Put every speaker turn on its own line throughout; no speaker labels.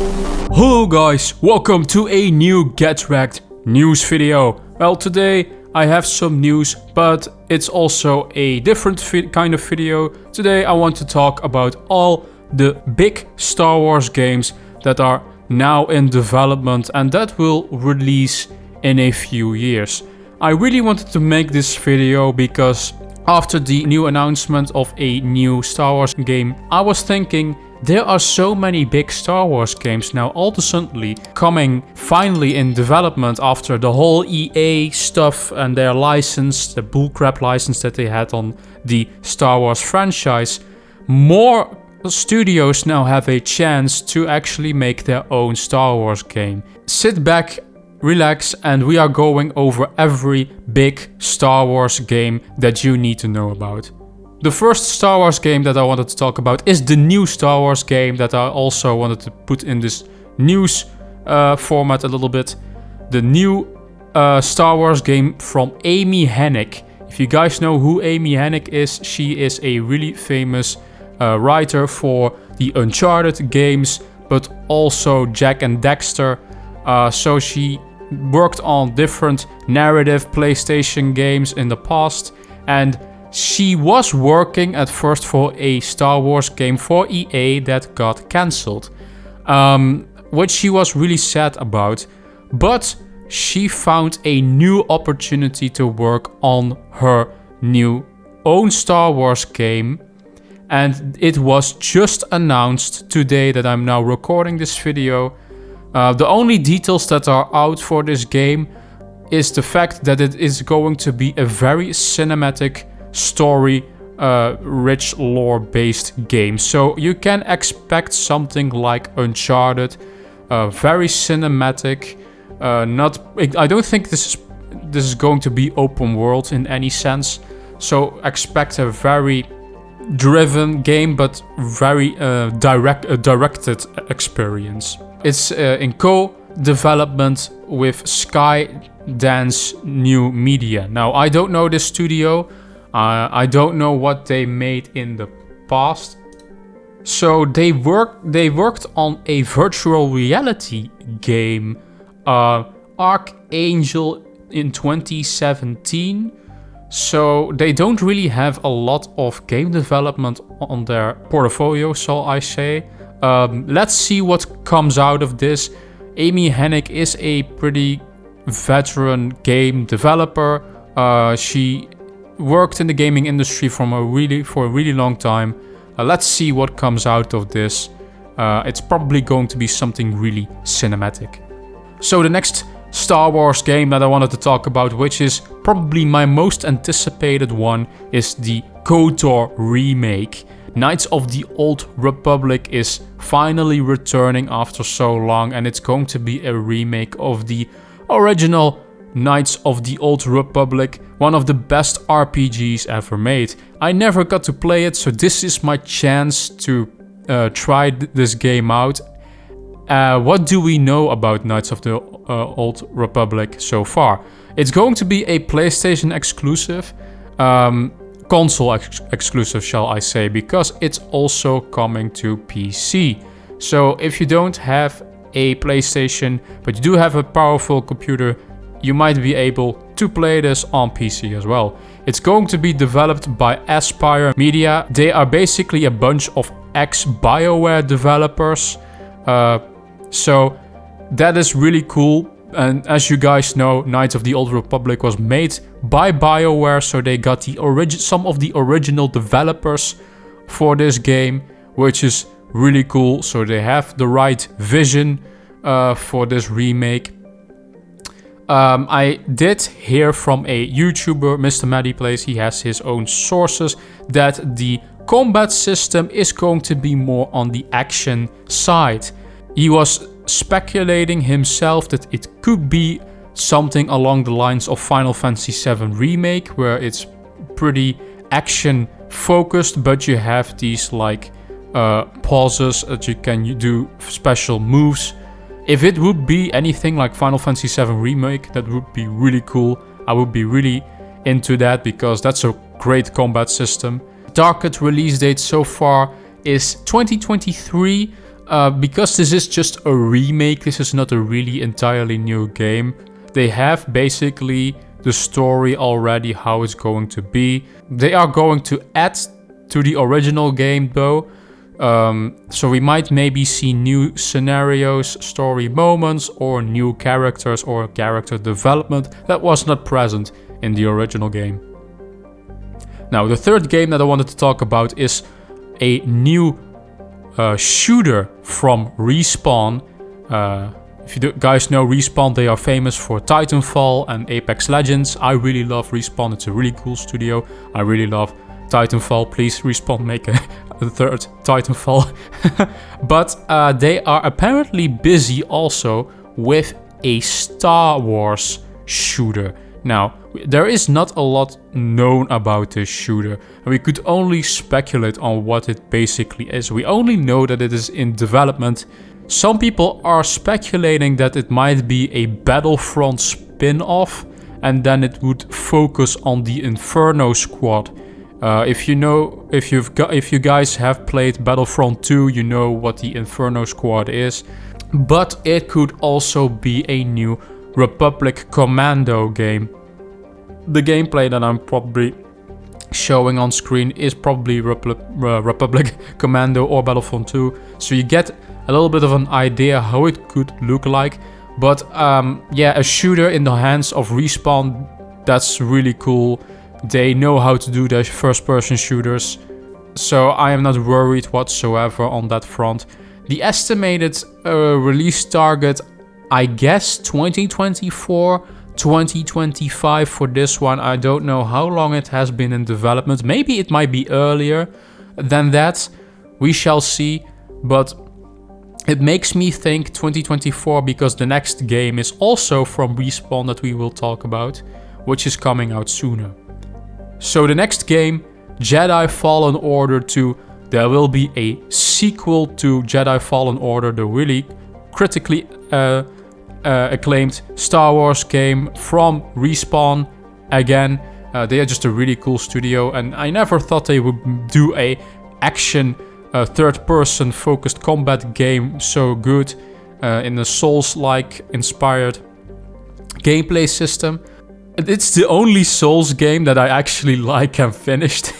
Hello guys, welcome to a new Get Rekt news video. Well, today I have some news, but it's also a different kind of video. Today I want to talk about all the big Star Wars games that are now in development and that will release in a few years. I really wanted to make this video because after the new announcement of a new Star Wars game, I was thinking there are so many big Star Wars games now all of a sudden coming finally in development after the whole EA stuff and their license, the bullcrap license that they had on the Star Wars franchise. More studios now have a chance to actually make their own Star Wars game. Sit back, relax, and we are going over every big Star Wars game that you need to know about. The first Star Wars game that I wanted to talk about is the new Star Wars game that I also wanted to put in this news format a little bit. The new Star Wars game from Amy Hennig. If you guys know who Amy Hennig is, she is a really famous writer for the Uncharted games, but also Jak and Daxter. So she worked on different narrative PlayStation games in the past, and she was working at first for a Star Wars game for EA that got cancelled, which she was really sad about, but she found a new opportunity to work on her new own Star Wars game, and it was just announced today that I'm now recording this video. The only details that are out for this game is the fact that it is going to be a very cinematic story, rich lore based game. So you can expect something like Uncharted, very cinematic. I don't think this is going to be open world in any sense. So expect a very driven game, but very directed experience. It's in co-development with Skydance New Media. Now, I don't know this studio. I don't know what they made in the past. So they worked on a virtual reality game, Archangel, in 2017. So they don't really have a lot of game development on their portfolio, so I say. Let's see what comes out of this. Amy Hennig is a pretty veteran game developer. She worked in the gaming industry for a really long time. Let's see what comes out of this. It's probably going to be something really cinematic. So the next Star Wars game that I wanted to talk about, which is probably my most anticipated one, is the KOTOR remake. Knights of the Old Republic is finally returning after so long, and it's going to be a remake of the original Knights of the Old Republic, one of the best RPGs ever made. I never got to play it, so this is my chance to try this game out. What do we know about Knights of the Old Republic so far? It's going to be a PlayStation exclusive, console exclusive, shall I say, because it's also coming to PC. So if you don't have a PlayStation, but you do have a powerful computer, you might be able to play this on PC as well. It's going to be developed by Aspyr Media. They are basically a bunch of ex-BioWare developers. So that is really cool. And as you guys know, Knights of the Old Republic was made by BioWare, so they got some of the original developers for this game, which is really cool. So they have the right vision for this remake. I did hear from a YouTuber, MrMaximum, he has his own sources, that the combat system is going to be more on the action side. He was speculating himself that it could be something along the lines of Final Fantasy VII Remake, where it's pretty action focused, but you have these like pauses that you can do special moves. If it would be anything like Final Fantasy VII Remake, that would be really cool. I would be really into that because that's a great combat system. Target release date so far is 2023. because this is just a remake, this is not a really entirely new game. They have basically the story already, how it's going to be. They are going to add to the original game though. So we might maybe see new scenarios, story moments, or new characters or character development that was not present in the original game. Now, the third game that I wanted to talk about is a new shooter from Respawn. If you guys know Respawn, they are famous for Titanfall and Apex Legends. I really love Respawn. It's a really cool studio. I really love Titanfall. Please, Respawn, make a third Titanfall. But they are apparently busy also with a Star Wars shooter. Now, there is not a lot known about this shooter, and we could only speculate on what it basically is. We only know that it is in development. Some people are speculating that it might be a Battlefront spin-off, and then it would focus on the Inferno Squad. If you guys have played Battlefront 2, you know what the Inferno Squad is. But it could also be a new Republic Commando game. The gameplay that I'm probably showing on screen is probably Republic Commando or Battlefront 2. So you get a little bit of an idea how it could look like. But yeah, a shooter in the hands of Respawn, that's really cool. They know how to do their first-person shooters. So I am not worried whatsoever on that front. The estimated release target, I guess 2024, 2025 for this one. I don't know how long it has been in development. Maybe it might be earlier than that. We shall see. But it makes me think 2024 because the next game is also from Respawn that we will talk about, which is coming out sooner. So the next game, Jedi Fallen Order 2, there will be a sequel to Jedi Fallen Order, the really critically acclaimed Star Wars game from Respawn. Again, they are just a really cool studio, and I never thought they would do a action third-person focused combat game so good in a Souls-like inspired gameplay system. It's the only Souls game that I actually like and finished.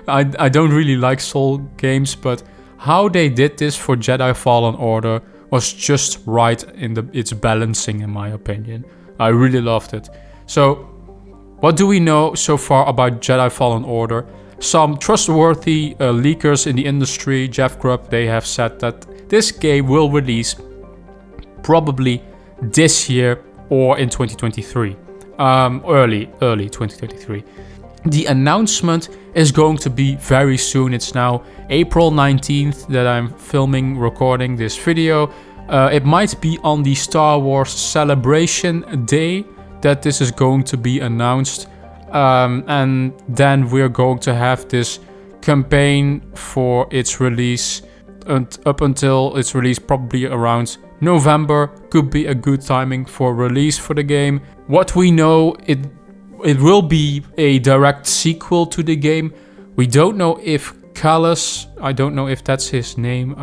I don't really like Soul games, but how they did this for Jedi Fallen Order was just right in its balancing, in my opinion. I really loved it. So, what do we know so far about Jedi Fallen Order? Some trustworthy leakers in the industry, Jeff Grubb, they have said that this game will release probably this year or in 2023. Early 2023. The announcement is going to be very soon. It's now April 19th that I'm recording this video. It might be on the Star Wars Celebration Day that this is going to be announced. And then we're going to have this campaign for its release up until its release, probably around November. Could be a good timing for release for the game. What we know, it will be a direct sequel to the game. We don't know if Callus, I don't know if that's his name,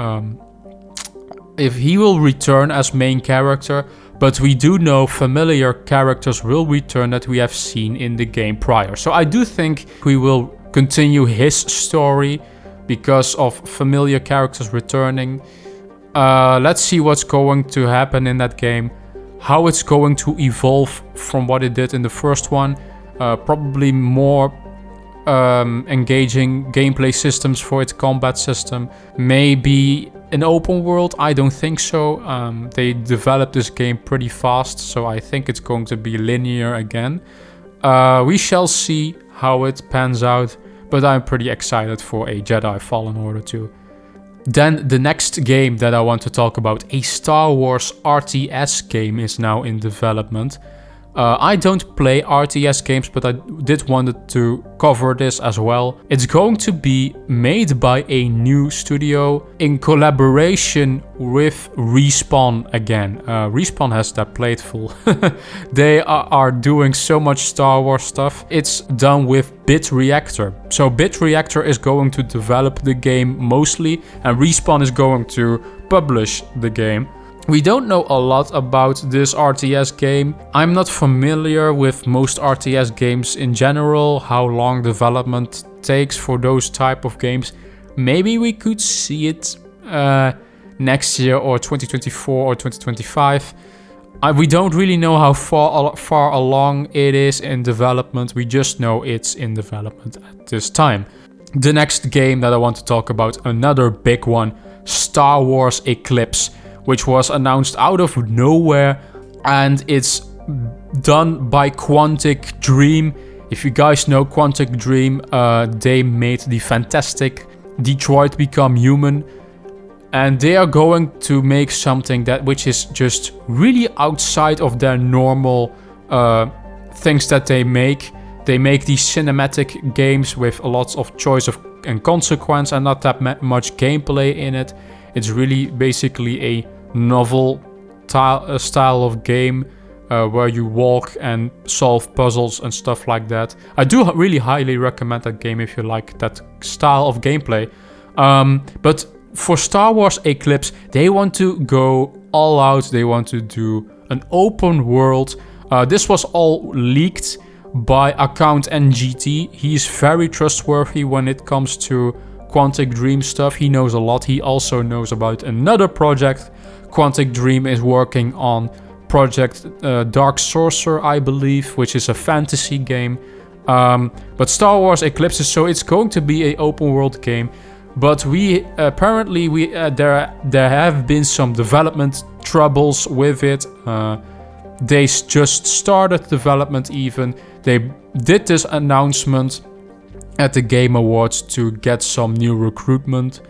if he will return as main character, but we do know familiar characters will return that we have seen in the game prior. So I do think we will continue his story because of familiar characters returning. Let's see what's going to happen in that game, how it's going to evolve from what it did in the first one. Probably more engaging gameplay systems for its combat system. Maybe an open world, I don't think so. They developed this game pretty fast, so I think it's going to be linear again. We shall see how it pans out, but I'm pretty excited for a Jedi Fallen Order 2. Then the next game that I want to talk about, a Star Wars RTS game, is now in development. I don't play RTS games, but I did wanted to cover this as well. It's going to be made by a new studio in collaboration with Respawn again. Respawn has their plate full. They are doing so much Star Wars stuff. It's done with Bit Reactor. So Bit Reactor is going to develop the game mostly, and Respawn is going to publish the game. We don't know a lot about this RTS game. I'm not familiar with most RTS games in general, how long development takes for those type of games. Maybe we could see it next year or 2024 or 2025. We don't really know how far along it is in development. We just know it's in development at this time. The next game that I want to talk about, another big one, Star Wars Eclipse, which was announced out of nowhere, and it's done by Quantic Dream. If you guys know Quantic Dream, they made the fantastic Detroit Become Human, and they are going to make something which is just really outside of their normal things that they make. They make these cinematic games with a lot of choice and consequence and not that much gameplay in it. It's really basically a novel style of game where you walk and solve puzzles and stuff like that. I do really highly recommend that game if you like that style of gameplay. But for Star Wars Eclipse, they want to go all out. They want to do an open world. This was all leaked by Account NGT. He's very trustworthy when it comes to Quantic Dream stuff. He knows a lot. He also knows about another project Quantic Dream is working on, Project Dark Sorcerer, I believe, which is a fantasy game. But Star Wars Eclipse, so it's going to be an open world game. But we apparently there have been some development troubles with it. They just started development even. They did this announcement at the Game Awards to get some new recruitment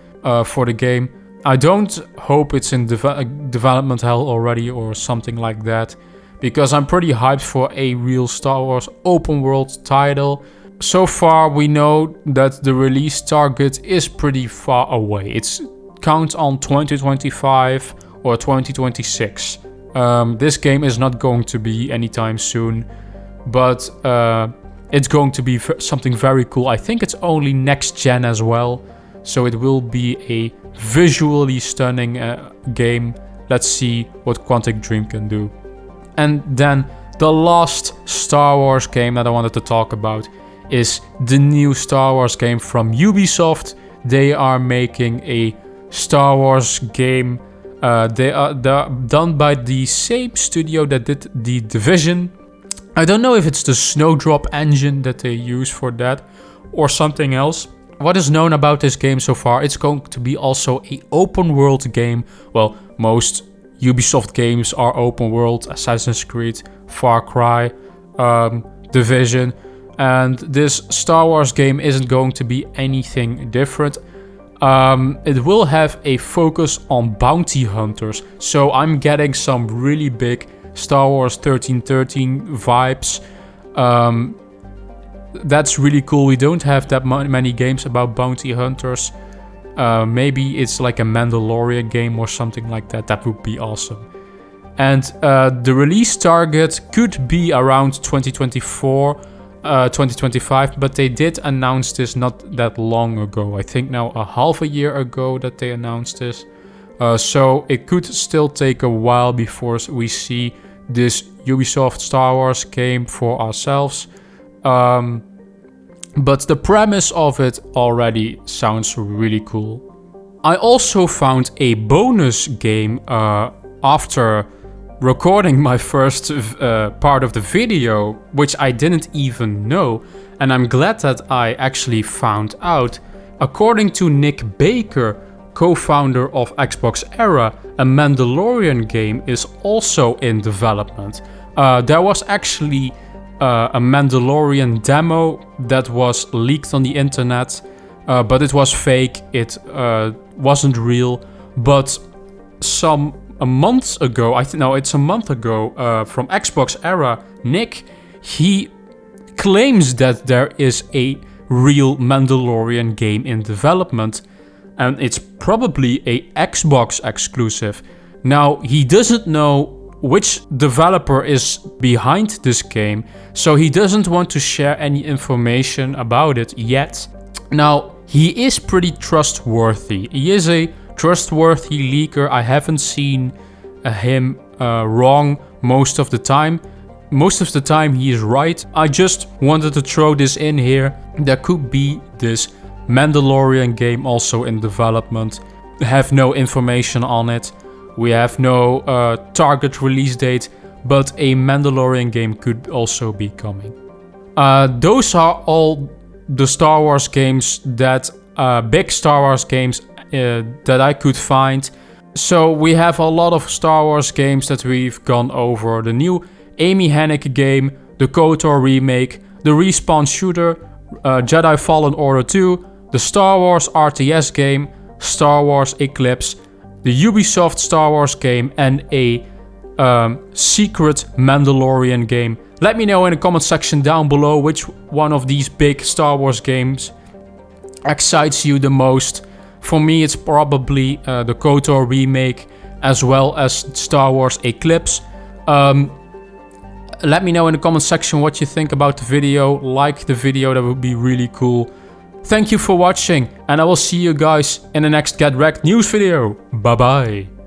for the game. I don't hope it's in development hell already or something like that, because I'm pretty hyped for a real Star Wars open world title. So far we know that the release target is pretty far away. It's count on 2025 or 2026. This game is not going to be anytime soon, but it's going to be something very cool. I think it's only next gen as well, so it will be a visually stunning game. Let's see what Quantic Dream can do. And then the last Star Wars game that I wanted to talk about is the new Star Wars game from Ubisoft. They are making a Star Wars game. They're done by the same studio that did The Division. I don't know if it's the Snowdrop engine that they use for that or something else. What is known about this game so far, it's going to be also an open world game. Well, most Ubisoft games are open world, Assassin's Creed, Far Cry, Division. And this Star Wars game isn't going to be anything different. It will have a focus on bounty hunters. So I'm getting some really big Star Wars 1313 vibes. That's really cool. We don't have that many games about bounty hunters. Maybe it's like a Mandalorian game or something like that. That would be awesome. And the release target could be around 2024, 2025, but they did announce this not that long ago. I think now a half a year ago that they announced this. So it could still take a while before we see this Ubisoft Star Wars game for ourselves. But the premise of it already sounds really cool. I also found a bonus game after recording my first part of the video, which I didn't even know, and I'm glad that I actually found out. According to Nick Baker, co-founder of Xbox Era, a Mandalorian game is also in development. There was actually a Mandalorian demo that was leaked on the internet, but it was fake. It wasn't real. But a month ago, it's a month ago, from Xbox Era, Nick, he claims that there is a real Mandalorian game in development, and it's probably a Xbox exclusive. Now, he doesn't know which developer is behind this game, so he doesn't want to share any information about it yet. Now, he is pretty trustworthy. He is a trustworthy leaker. I haven't seen him wrong most of the time. Most of the time he is right. I just wanted to throw this in here. There could be this Mandalorian game also in development. I have no information on it. We have no target release date, but a Mandalorian game could also be coming. Those are all the Star Wars games that big Star Wars games that I could find. So we have a lot of Star Wars games that we've gone over. The new Amy Hennig game, the KOTOR remake, the Respawn shooter, Jedi Fallen Order 2, the Star Wars RTS game, Star Wars Eclipse, the Ubisoft Star Wars game, and a secret Mandalorian game. Let me know in the comment section down below which one of these big Star Wars games excites you the most. For me, it's probably the KOTOR remake as well as Star Wars Eclipse. Let me know in the comment section what you think about the video. Like the video, that would be really cool. Thank you for watching, and I will see you guys in the next Get Rekt news video. Bye bye.